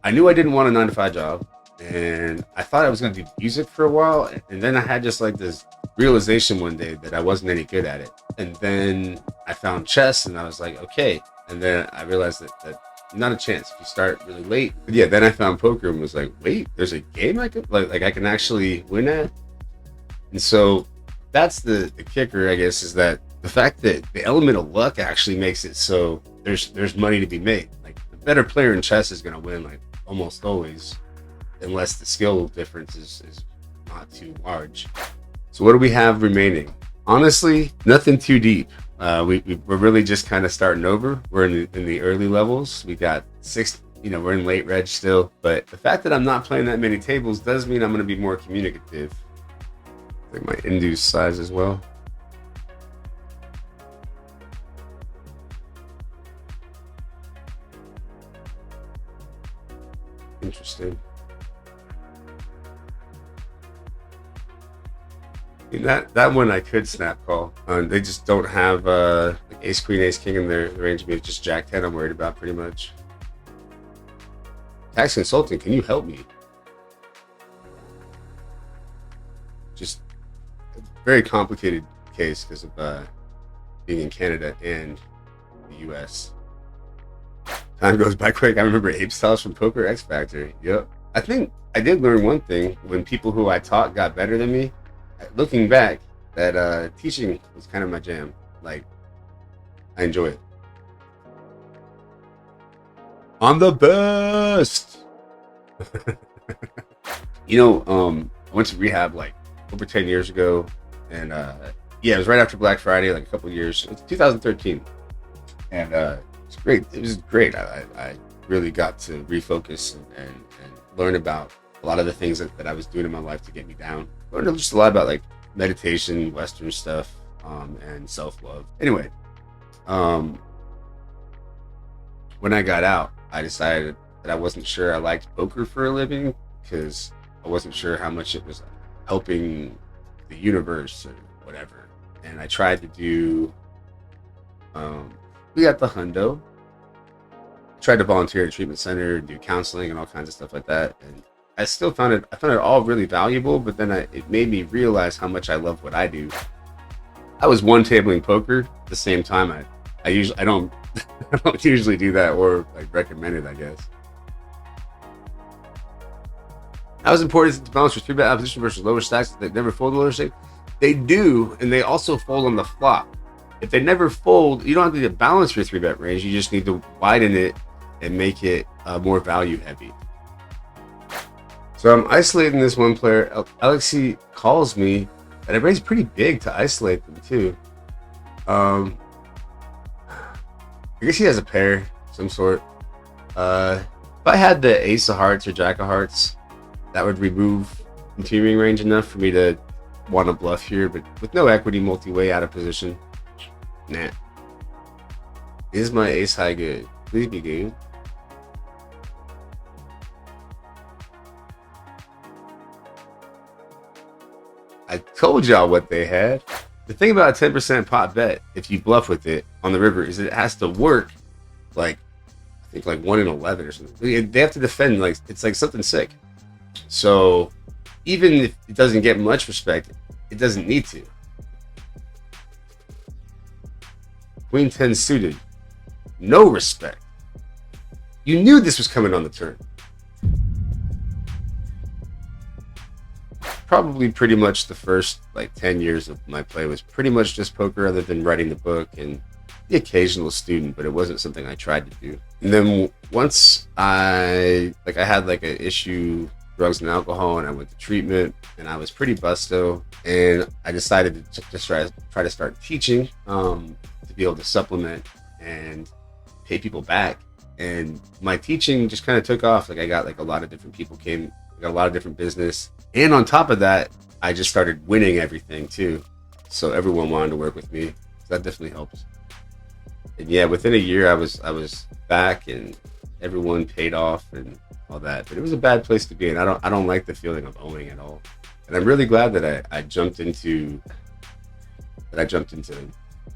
I knew I didn't want a 9 to 5 job, and I thought I was going to do music for a while. And then I had just like this realization one day that I wasn't any good at it. And then I found chess, and I was like, okay. And then I realized that not a chance if you start really late. But yeah, then I found poker and was like, wait, there's a game I could like I can actually win at. And so that's the kicker, I guess, is that the fact that the element of luck actually makes it so there's money to be made. Like the better player in chess is going to win, like almost always, unless the skill difference is not too large. So what do we have remaining? Honestly, nothing too deep. We're really just kind of starting over. We're in the early levels. We got 6. We're in late reg still. But the fact that I'm not playing that many tables does mean I'm going to be more communicative. Like my induced size as well. Interesting. That one I could snap call. They just don't have like ace queen, ace king in their range of me. It's just jack 10 I'm worried about pretty much. Tax consultant, can you help me? Just a very complicated case because of being in Canada and the US. Time goes by quick. I remember Apestyles from Poker X Factor. Yep. I think I did learn one thing when people who I taught got better than me. Looking back, that teaching was kind of my jam. Like, I enjoy it. I'm the best. I went to rehab like over 10 years ago, and yeah, it was right after Black Friday, like a couple of years. It's 2013, and it's great. It was great. I really got to refocus and learn about a lot of the things that I was doing in my life to get me down. Learned just a lot about like meditation, Western stuff, and self-love. Anyway, when I got out, I decided that I wasn't sure I liked poker for a living because I wasn't sure how much it was helping the universe or whatever. And I tried to do, we got the hundo. Tried to volunteer at a treatment center, do counseling and all kinds of stuff like that. And I still found it all really valuable, but then it made me realize how much I love what I do. I was one tabling poker at the same time. I don't I don't usually do that or like recommend it, I guess. How is important to balance your 3-bet opposition versus lower stacks that never fold the lower stack? They do, and they also fold on the flop. If they never fold, you don't have to balance your 3-bet range. You just need to widen it and make it more value heavy. So I'm isolating this one player. Alexi calls me, and I raise pretty big to isolate them too. I guess he has a pair, some sort. If I had the ace of hearts or jack of hearts, that would remove continuing range enough for me to want to bluff here, but with no equity, multi-way, out of position. Nah. Is my ace high good? Please be good. I told y'all what they had. The thing about a 10% pot bet, if you bluff with it on the river, is it has to work like, I think like 1 in 11 or something. They have to defend like it's like something sick. So even if it doesn't get much respect, it doesn't need to. Queen 10 suited, no respect. You knew this was coming on the turn. Probably pretty much the first like 10 years of my play was pretty much just poker, other than writing the book and the occasional student, but it wasn't something I tried to do. And then once I had like an issue, drugs and alcohol, and I went to treatment, and I was pretty busto, and I decided to just try to start teaching to be able to supplement and pay people back. And my teaching just kind of took off. Like I got like a lot of different people came, I got a lot of different business. And on top of that, I just started winning everything too. So everyone wanted to work with me. So that definitely helped. And yeah, within a year I was back and everyone paid off and all that. But it was a bad place to be, and I don't like the feeling of owing at all. And I'm really glad that I jumped into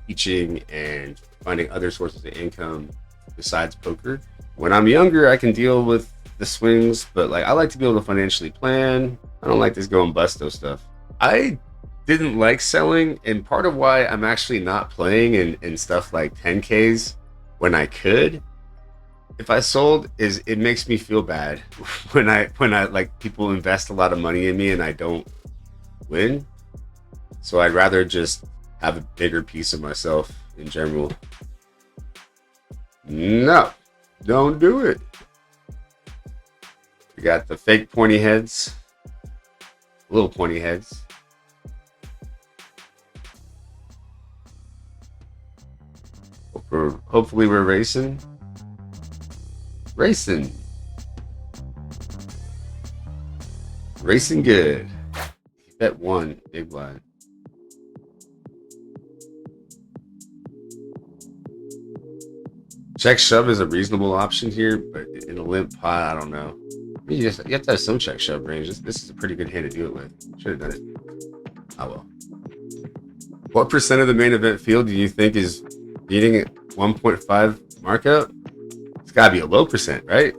teaching and finding other sources of income besides poker. When I'm younger, I can deal with the swings, but like I like to be able to financially plan. I don't like this go and busto stuff. I didn't like selling, and part of why I'm actually not playing in stuff like 10Ks when I could, if I sold, is it makes me feel bad when I like people invest a lot of money in me and I don't win. So I'd rather just have a bigger piece of myself in general. No, don't do it. We got the fake pointy heads, little pointy heads. Hopefully we're racing. Racing good. Bet one big blind. Check shove is a reasonable option here, but in a limp pot, I don't know. I mean, you have to have some check shove range. This is a pretty good hand to do it with. Should have done it. Oh well. What percent of the main event field do you think is beating 1.5 markup? It's gotta be a low percent, right?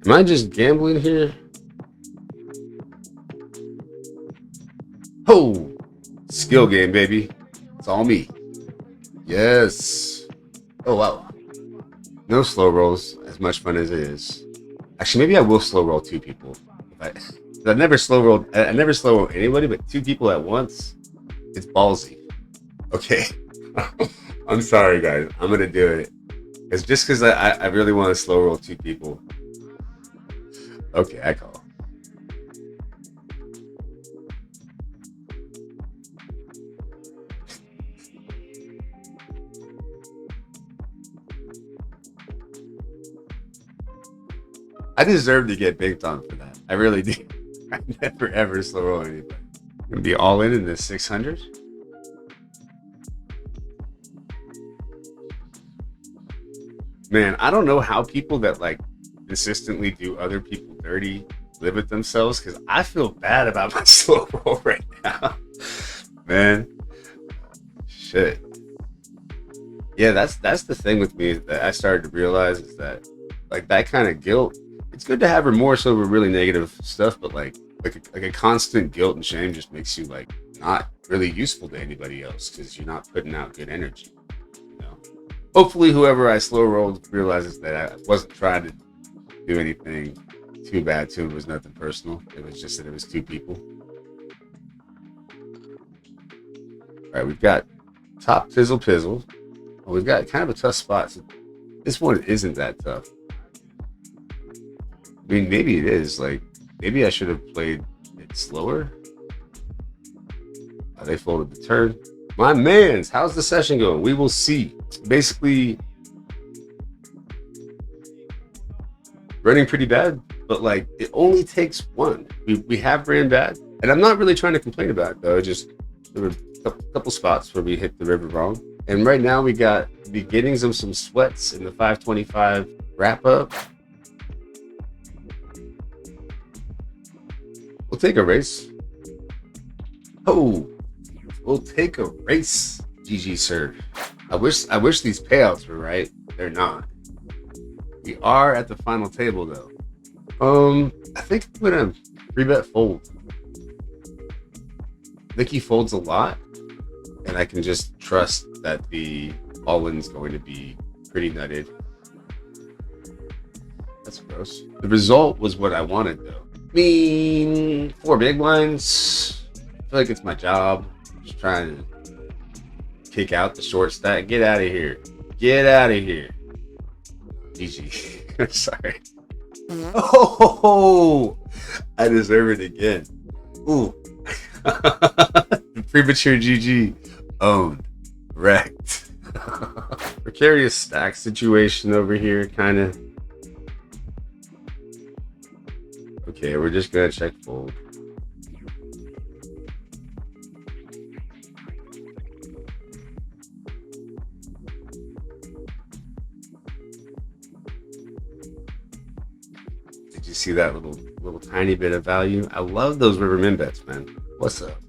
Am I just gambling here? Oh, skill game, baby. It's all me. Yes. Oh, wow. No slow rolls, as much fun as it is. Actually, maybe I will slow roll two people. I never slow roll anybody, but two people at once, it's ballsy. Okay. I'm sorry, guys. I'm going to do it. It's just because I really want to slow roll two people. Okay, I call. I deserve to get baked on for that. I really do. I never ever slow roll anybody. I'm gonna be all in this 600. Man, I don't know how people that like consistently do other people dirty live with themselves, because I feel bad about my slow roll right now. Man, shit. Yeah, that's the thing with me that I started to realize, is that like that kind of guilt. It's good to have remorse over really negative stuff, but like a constant guilt and shame just makes you like not really useful to anybody else, because you're not putting out good energy. You know? Hopefully, whoever I slow rolled realizes that I wasn't trying to do anything too bad to him. It was nothing personal. It was just that it was two people. All right, we've got top fizzle pizzle. Well, we've got kind of a tough spot. So this one isn't that tough. I mean, maybe it is. Like, maybe I should have played it slower. They folded the turn. My mans, how's the session going? We will see. Basically, running pretty bad, but like it only takes one. We have ran bad, and I'm not really trying to complain about it though. Just there were a couple spots where we hit the river wrong, and right now we got the beginnings of some sweats in the 525 wrap up. We'll take a race. Oh, we'll take a race. GG, sir. I wish these payouts were right. They're not. We are at the final table though. I think I'm gonna 3-bet fold. I think he folds a lot, and I can just trust that the all-in's going to be pretty nutted. That's gross. The result was what I wanted though. I mean, 4 big blinds. I feel like it's my job. Just trying to kick out the short stack. Get out of here. Get out of here. GG. Sorry. Oh, I deserve it again. Ooh. Premature GG. Owned. Wrecked. Precarious stack situation over here, kind of. Okay, we're just gonna check fold. Did you see that little tiny bit of value? I love those river min bets, man. What's up?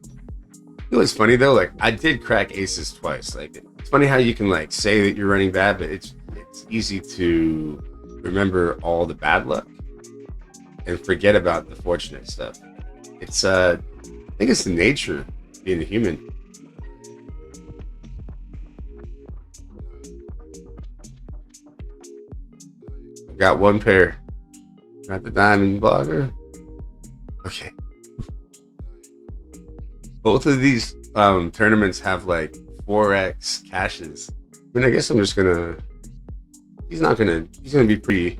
You know what's funny though? Like I did crack aces twice. Like it's funny how you can like say that you're running bad, but it's easy to remember all the bad luck and forget about the fortunate stuff. It's I think it's the nature of being a human. I've got one pair. Got the diamond blocker. Okay. Both of these tournaments have like 4x cashes. I mean, I guess I'm just gonna. He's gonna be pretty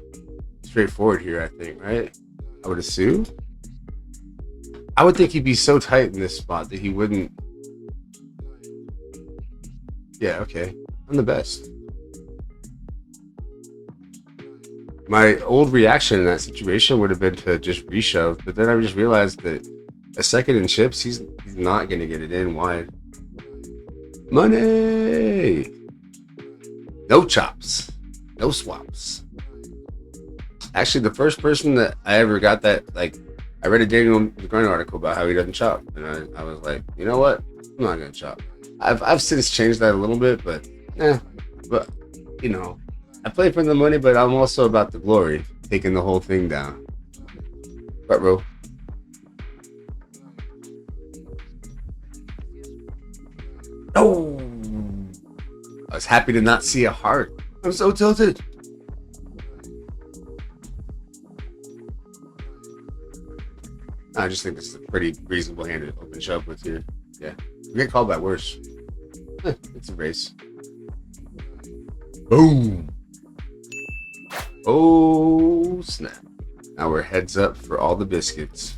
straightforward here, I think, right? I would assume. I would think he'd be so tight in this spot that he wouldn't. Yeah, okay. I'm the best. My old reaction in that situation would have been to just reshove, but then I just realized that a second in chips, he's not going to get it in wide. Money! No chops. No swaps. Actually, the first person that I ever got that, like, I read a Daniel McGrain article about how he doesn't chop, and I was like, you know what? I'm not going to chop. I've since changed that a little bit, but you know, I play for the money, but I'm also about the glory, taking the whole thing down. But bro. Oh, I was happy to not see a heart. I'm so tilted. I just think this is a pretty reasonable hand to open shove with here. Yeah, we get called by worse. It's a race. Boom. Oh, snap. Now we're heads up for all the biscuits.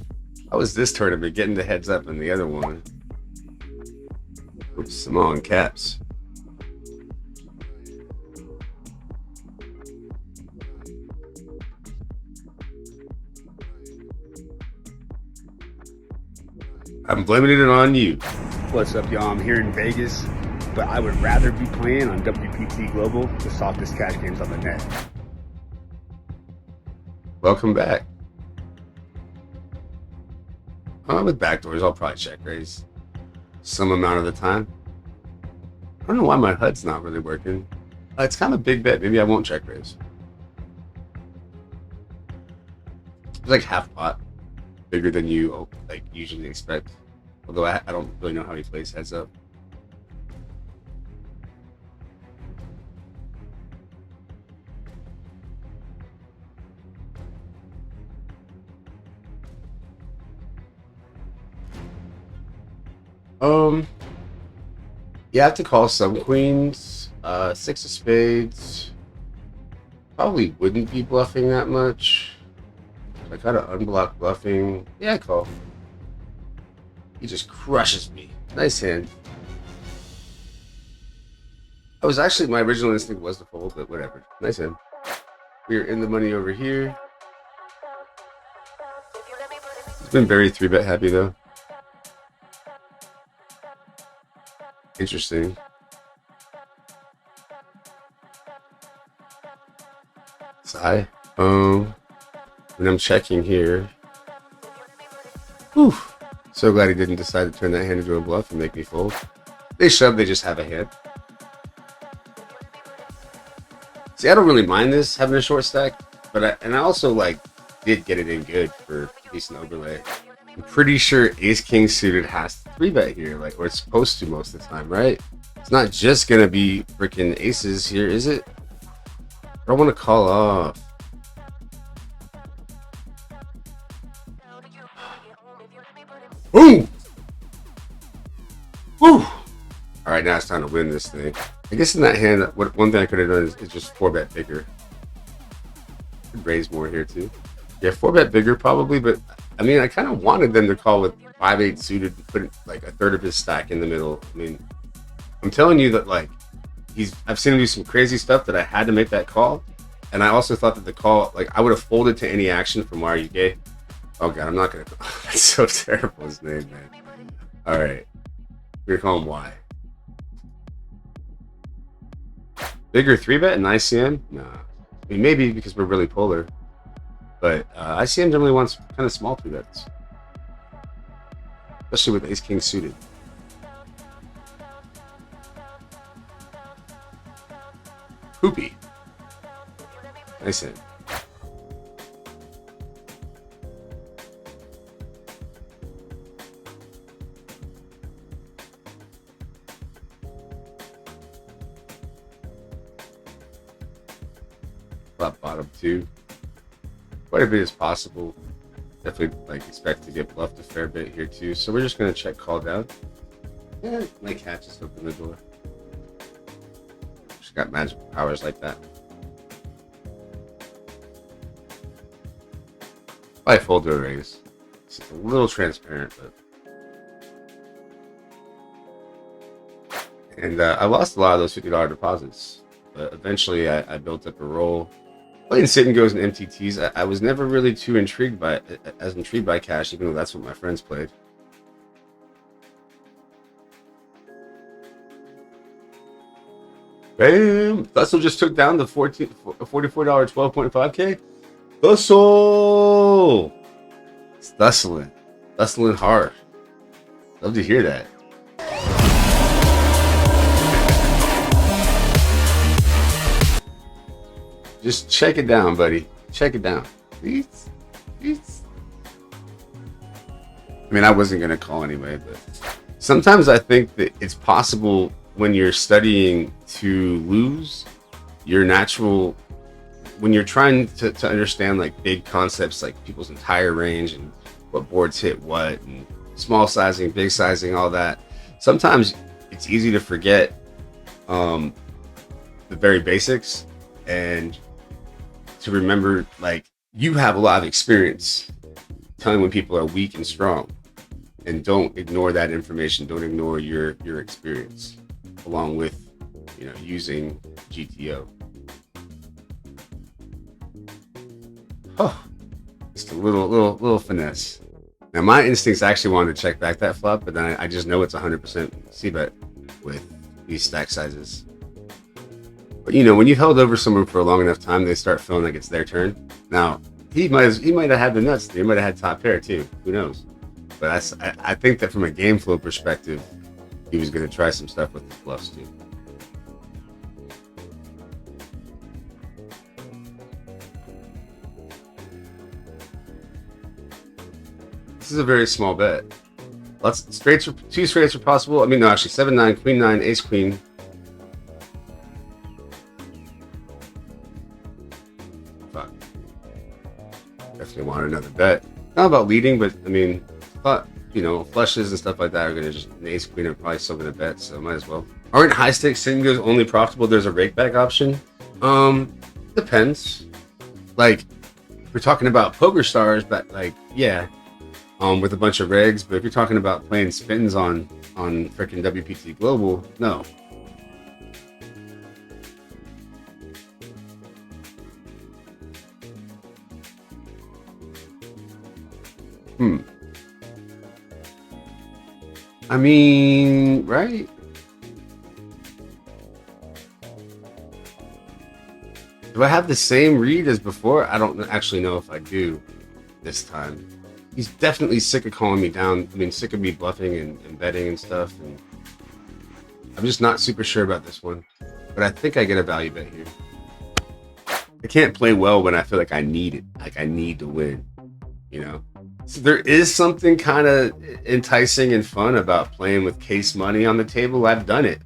How was this tournament getting the heads up in the other one? Oops, I'm on caps. I'm blaming it on you. What's up, y'all? I'm here in Vegas, but I would rather be playing on WPT Global, the softest cash games on the net. Welcome back. With backdoors, I'll probably check raise some amount of the time. I don't know why my HUD's not really working. It's kind of a big bet. Maybe I won't check raise. It's like half pot, bigger than you like usually expect. Although I don't really know how he plays heads up. You have to call some queens. 6 of spades. Probably wouldn't be bluffing that much. I kind of unblock bluffing. Yeah, I call. He just crushes me. Nice hand. I was actually, my original instinct was to fold, but whatever. Nice hand. We're in the money over here. It's been very 3-bet happy though. Interesting. Sigh. When I'm checking here. Whew. So glad he didn't decide to turn that hand into a bluff and make me fold. They shove, they just have a hand. See, I don't really mind this having a short stack, but I also like did get it in good for a decent overlay. I'm pretty sure Ace King suited has to 3-bet here, like, or it's supposed to most of the time, right? It's not just gonna be freaking aces here, is it? I don't want to call off. Ooh! Woo! All right, now it's time to win this thing. I guess in that hand, one thing I could have done is just 4-bet bigger. Could raise more here too. Yeah, 4-bet bigger probably, but I mean, I kind of wanted them to call with 5-8 suited, put like a third of his stack in the middle. I mean, I'm telling you that like I've seen him do some crazy stuff that I had to make that call, and I also thought that the call, like, I would have folded to any action from Why Are You Gay? Oh god, I'm not gonna. Oh, that's so terrible, his name, man. All right, we're gonna call him Y. Bigger 3-bet and ICM? Nah. I mean, maybe because we're really polar. But ICM generally wants kind of small 3-bets. Especially with Ace King suited. Poopy. Nice hand. flop bottom too. Quite a bit is possible. Definitely like expect to get bluffed a fair bit here too. So we're just gonna check call down. And my cat just opened the door. She's got magical powers like that. I fold to a raise. It's a little transparent, but. And I lost a lot of those $50 deposits, but eventually I built up a roll. Playing sit and goes and MTTs, I was never really too intrigued by cash, even though that's what my friends played. Bam! Thussle just took down the $44 12.5K. Thussle! It's Thussling hard. Love to hear that. Just check it down, buddy. Check it down. Please. Please. I mean, I wasn't going to call anyway, but sometimes I think that it's possible when you're studying to lose your natural, when you're trying to understand like big concepts like people's entire range and what boards hit what and small sizing, big sizing, all that. Sometimes it's easy to forget the very basics and to remember, like, you have a lot of experience telling when people are weak and strong, and don't ignore that information. Don't ignore your experience along with, you know, using GTO. Oh, just a little finesse. Now my instincts actually wanted to check back that flop, but then I just know it's 100% c-bet with these stack sizes. But you know, when you've held over someone for a long enough time, they start feeling like it's their turn. Now he might have had the nuts. He might have had top pair too. Who knows? But I think that from a game flow perspective, he was going to try some stuff with the bluffs too. This is a very small bet. Two straights are possible. I mean, no, actually 7-9, queen 9, ace queen. Fuck. Definitely want another bet. Not about leading, but I mean, you know, flushes and stuff like that are gonna just, an ace queen are probably still gonna bet, so might as well. Aren't high stakes sitting goes only profitable? There's a rake back option. Depends. Like, we're talking about poker stars, but like, yeah, with a bunch of regs. But if you're talking about playing spins on freaking WPT Global, no. I mean, right? Do I have the same read as before? I don't actually know if I do this time. He's definitely sick of calling me down. I mean, sick of me bluffing and betting and stuff. And I'm just not super sure about this one. But I think I get a value bet here. I can't play well when I feel like I need it. Like I need to win, you know? So there is something kind of enticing and fun about playing with case money on the table. I've done it.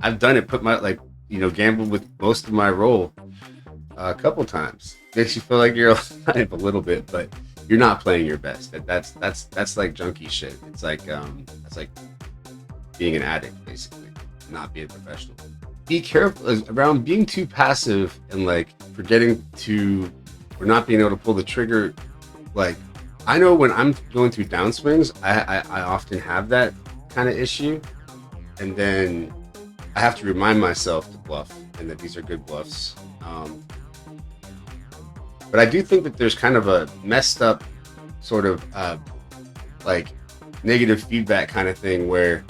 Put my, like, you know, gambled with most of my roll a couple times. Makes you feel like you're alive a little bit, but you're not playing your best. That's like junkie shit. It's like that's like being an addict, basically, not being a professional. Be careful around being too passive and like forgetting to, or not being able to pull the trigger. Like, I know when I'm going through downswings, I often have that kind of issue, and then I have to remind myself to bluff and that these are good bluffs. But I do think that there's kind of a messed up sort of like negative feedback kind of thing where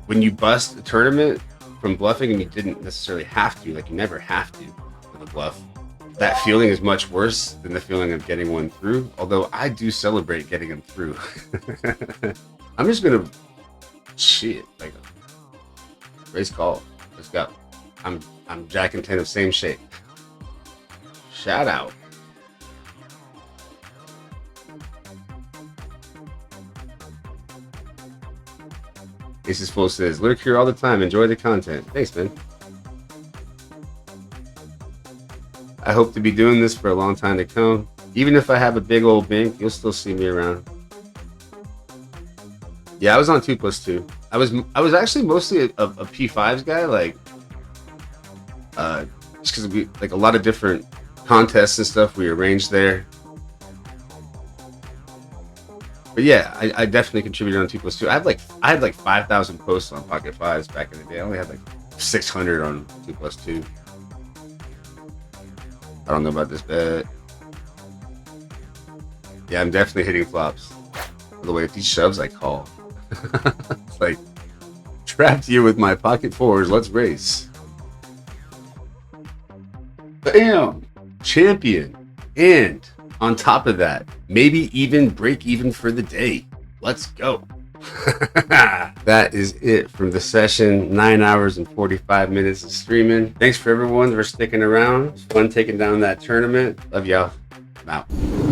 when you bust a tournament from bluffing and you didn't necessarily have to, like you never have to with a bluff, that feeling is much worse than the feeling of getting one through. Although I do celebrate getting them through. I'm just gonna shit like raise call. Let's go. I'm Jack and 10 of same shape. Shout out. Aces Full says, lurk here all the time. Enjoy the content. Thanks, man. I hope to be doing this for a long time to come. Even if I have a big old bank, you'll still see me around. Yeah, I was on 2+2. I was actually mostly a P5s guy, like just because we like a lot of different contests and stuff we arranged there. But yeah, I definitely contributed on 2+2. I had like 5,000 posts on Pocket Fives back in the day. I only had like 600 on 2+2. I don't know about this bet. Yeah, I'm definitely hitting flops. By the way, if these shoves, I call. It's like, trapped you with my pocket fours. Let's race. Bam! Champion. And on top of that, maybe even break even for the day. Let's go. That is it from the session. 9 hours and 45 minutes of streaming. Thanks for everyone for sticking around. It's fun taking down that tournament. Love y'all. I'm out.